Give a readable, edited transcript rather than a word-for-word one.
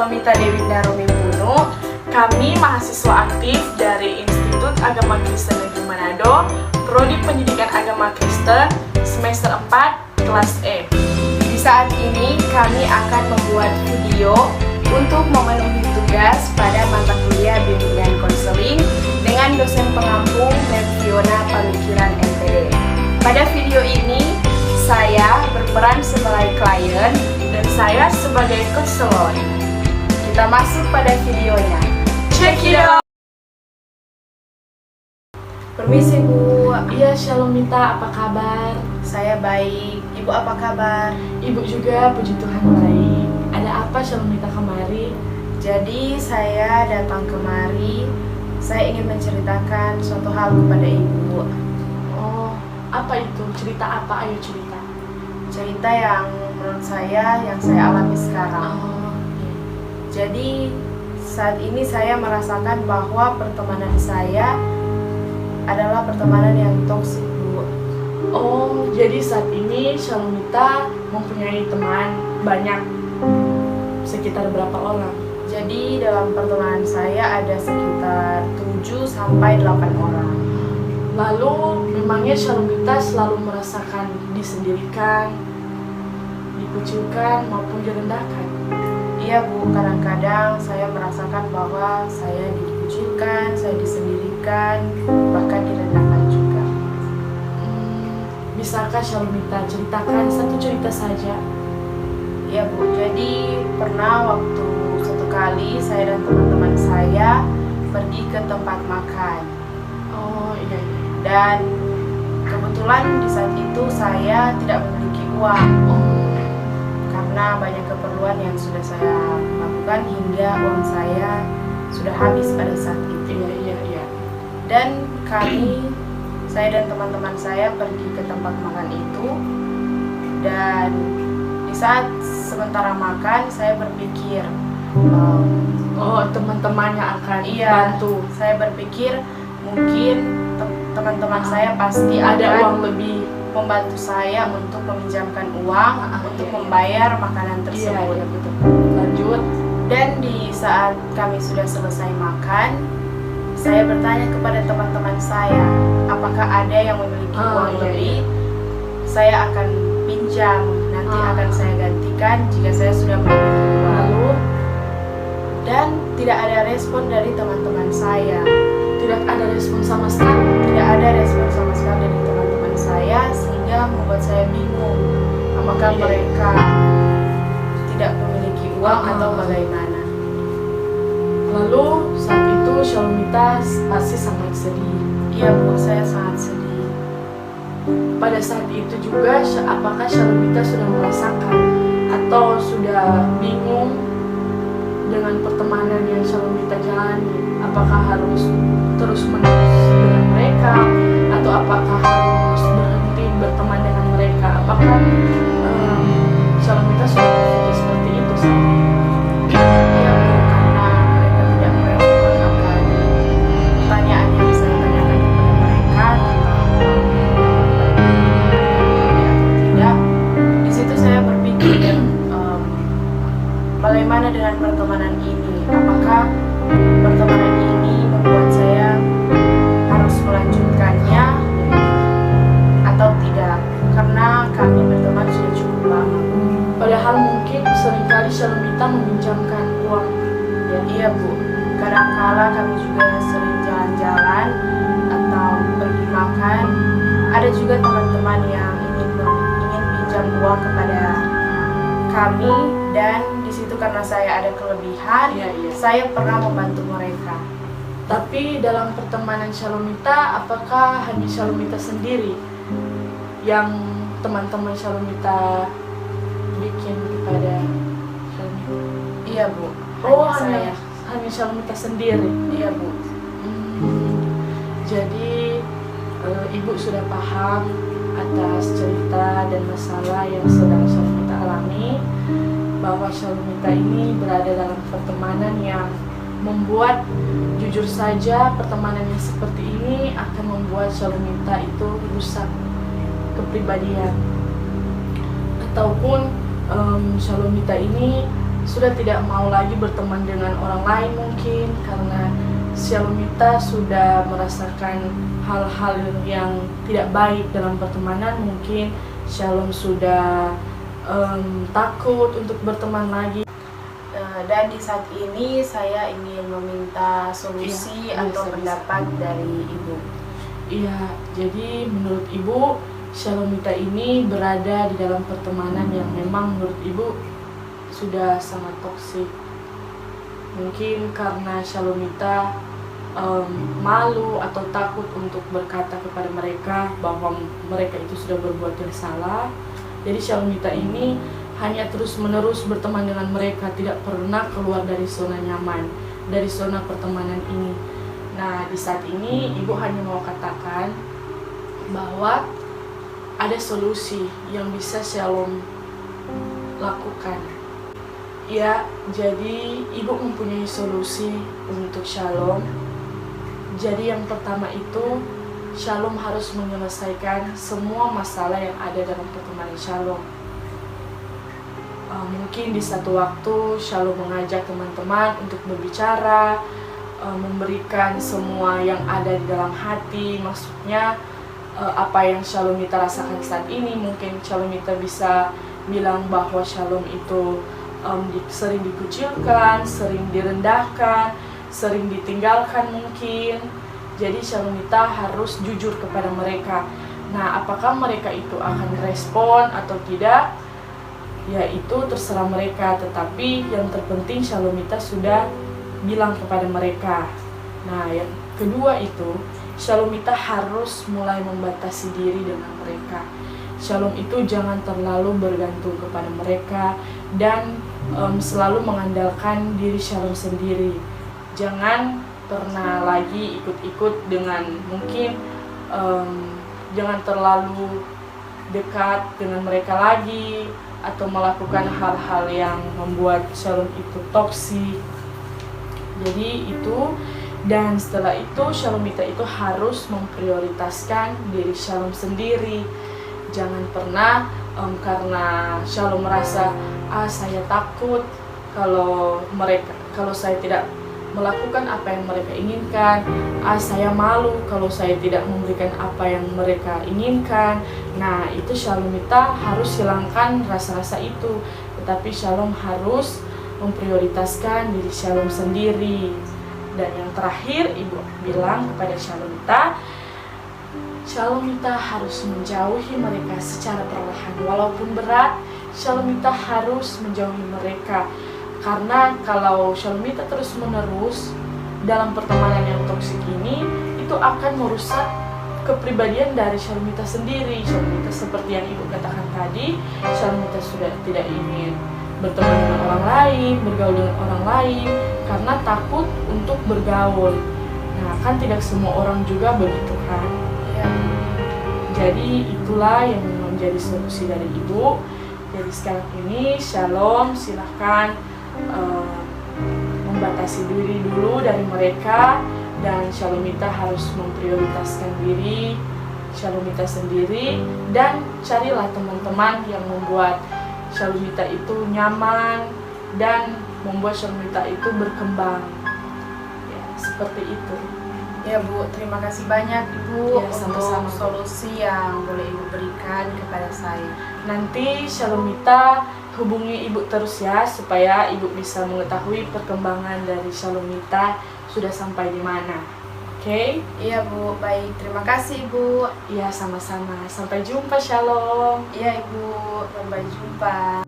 Shalomita Dewinda Romi Puno. Kami mahasiswa aktif dari Institut Agama Kristen Negeri Manado, Prodi Pendidikan Agama Kristen, semester 4, kelas E. Di saat ini kami akan membuat video untuk memenuhi tugas pada mata kuliah bimbingan konseling dengan dosen pengampu Fiona Pamikiran MTD. Pada video ini, saya berperan sebagai klien dan saya sebagai konselor. Kita masuk pada videonya. Check it out! Permisi Bu. Iya, Shalomita, apa kabar? Saya baik. Ibu apa kabar? Ibu juga, puji Tuhan baik. Ada apa Shalomita kemari? Jadi saya datang kemari, saya ingin menceritakan suatu hal kepada Ibu. Oh, apa itu? Cerita apa? Ayo cerita. Cerita yang menurut saya, yang saya alami sekarang. Oh, Jadi saat ini saya merasakan bahwa pertemanan saya adalah pertemanan yang toksik, Bu. oh, jadi saat ini Shalomita mempunyai teman banyak, sekitar berapa orang? Jadi dalam pertemanan saya ada sekitar 7-8 orang. Lalu memangnya Shalomita selalu merasakan disendirikan, dikucilkan maupun direndahkan? Iya Bu, kadang-kadang saya merasakan bahwa saya dikucilkan, saya disendirikan, bahkan direndahkan juga. Bisakah Shalomita ceritakan satu cerita saja? Iya Bu, jadi pernah waktu satu kali saya dan teman-teman saya pergi ke tempat makan. Oh iya. Dan kebetulan di saat itu saya tidak memiliki uang karena banyak keperluan yang sudah saya lakukan hingga uang saya sudah habis pada saat itu. Iya. Dan saya dan teman-teman saya pergi ke tempat makan itu, dan di saat sementara makan saya berpikir teman-temannya akan bantu. Saya berpikir mungkin teman-teman saya pasti ada akan uang lebih membantu saya untuk meminjamkan uang untuk membayar makanan tersebut. Iya, betul. Lanjut. Dan di saat kami sudah selesai makan, saya bertanya kepada teman-teman saya, apakah ada yang memiliki uang lebih? Saya akan pinjam, nanti akan saya gantikan jika saya sudah memiliki uang. Lalu, dan tidak ada respon dari teman-teman saya. tidak ada respon sama sekali. Tidak ada respon sama sekali dari teman-teman saya, sehingga membuat saya bingung apakah mereka tidak memiliki uang atau bagaimana. Lalu saat itu Shalomita pasti sangat sedih. Iya Bu, saya sangat sedih. Pada saat itu juga apakah Shalomita sudah merasakan atau sudah bingung dengan pertemanan yang Shalomita jalani? Apakah harus terus-menerus dengan mereka atau apakah harus berhenti berteman dengan mereka? Apakah Shalomita sudah berpikir seperti itu saat ini? Iya Bu, karena mereka tidak merespon akan pertanyaan yang saya tanyakan kepada mereka tidak. Di situ saya berpikir bagaimana dengan pertemanan ini? Apakah pertemanan ini membuat saya harus melanjutkannya atau tidak? Karena kami berteman sudah cukup lama. Padahal mungkin seringkali Shalomita meminjamkan uang. Iya Bu, kadangkala kami juga sering jalan-jalan atau pergi makan. Ada juga teman-teman yang ingin pinjam uang kepada kami, dan di situ karena saya ada kelebihan, saya pernah membantu mereka. Tapi dalam pertemanan Shalomita, apakah hanya Shalomita sendiri yang teman-teman Shalomita bikin kepada Shalomita? Iya Bu. Oh, hanya hanya Shalomita sendiri. Iya Bu. Jadi ibu sudah paham atas cerita dan masalah yang sedang Shalomita alami, bahwa Shalomita ini berada dalam pertemanan yang membuat, jujur saja, pertemanan yang seperti ini akan membuat Shalomita itu rusak kepribadian, ataupun Shalomita ini sudah tidak mau lagi berteman dengan orang lain mungkin karena Shalomita sudah merasakan hal-hal yang tidak baik dalam pertemanan. Mungkin Shalom sudah takut untuk berteman lagi. Dan di saat ini saya ingin meminta solusi atau pendapat dari Ibu. Iya, jadi menurut Ibu, Shalomita ini berada di dalam pertemanan yang memang menurut Ibu sudah sangat toksik. Mungkin karena Shalomita malu atau takut untuk berkata kepada mereka bahwa mereka itu sudah berbuat yang salah. Jadi Shalomita ini hanya terus-menerus berteman dengan mereka, tidak pernah keluar dari zona nyaman, dari zona pertemanan ini. Nah, di saat ini Ibu hanya mau katakan bahwa ada solusi yang bisa Shalom lakukan. Ya, jadi Ibu mempunyai solusi untuk Shalom. Jadi yang pertama itu, Shalom harus menyelesaikan semua masalah yang ada dalam pertemanan Shalom. Mungkin di satu waktu Shalom mengajak teman-teman untuk berbicara, memberikan semua yang ada di dalam hati. Maksudnya apa yang Shalomita rasakan saat ini. Mungkin Shalomita bisa bilang bahwa Shalom itu sering dikucilkan, sering direndahkan, sering ditinggalkan mungkin. Jadi Shalomita harus jujur kepada mereka. Nah, apakah mereka itu akan respon atau tidak? Ya, itu terserah mereka. Tetapi yang terpenting Shalomita sudah bilang kepada mereka. Nah, yang kedua itu, Shalomita harus mulai membatasi diri dengan mereka. Shalom itu jangan terlalu bergantung kepada mereka dan selalu mengandalkan diri Shalom sendiri. Jangan pernah lagi ikut-ikut dengan mungkin jangan terlalu dekat dengan mereka lagi atau melakukan hal-hal yang membuat Shalom itu toksik. Jadi itu, dan setelah itu Shalomita itu harus memprioritaskan diri Shalom sendiri. Jangan pernah karena Shalom merasa saya takut kalau saya tidak melakukan apa yang mereka inginkan, saya malu kalau saya tidak memberikan apa yang mereka inginkan. Nah, itu Shalomita harus hilangkan rasa-rasa itu. Tetapi Shalom harus memprioritaskan diri Shalom sendiri. Dan yang terakhir, Ibu bilang kepada Shalomita harus menjauhi mereka secara perlahan. Walaupun berat, Shalomita harus menjauhi mereka. Karena kalau Shalomita terus-menerus dalam pertemanan yang toksik ini, itu akan merusak kepribadian dari Shalomita sendiri. Shalomita seperti yang Ibu katakan tadi, Shalomita sudah tidak ingin berteman dengan orang lain, bergaul dengan orang lain, karena takut untuk bergaul. Nah, kan tidak semua orang juga begitu kan? Ya. Jadi itulah yang menjadi solusi dari Ibu. Jadi sekarang ini Shalom silahkan membatasi diri dulu dari mereka, dan Shalomita harus memprioritaskan diri Shalomita sendiri, dan carilah teman-teman yang membuat Shalomita itu nyaman dan membuat Shalomita itu berkembang. Ya, seperti itu. Ya Bu, terima kasih banyak Ibu Ya, sama-sama. untuk solusi yang boleh Ibu berikan kepada saya. Nanti Shalomita hubungi Ibu terus ya, supaya Ibu bisa mengetahui perkembangan dari Shalomita sudah sampai di mana. Oke? Iya Bu, baik. Terima kasih Ibu. Iya, sama-sama. Sampai jumpa, Shalom. Iya Ibu, sampai jumpa.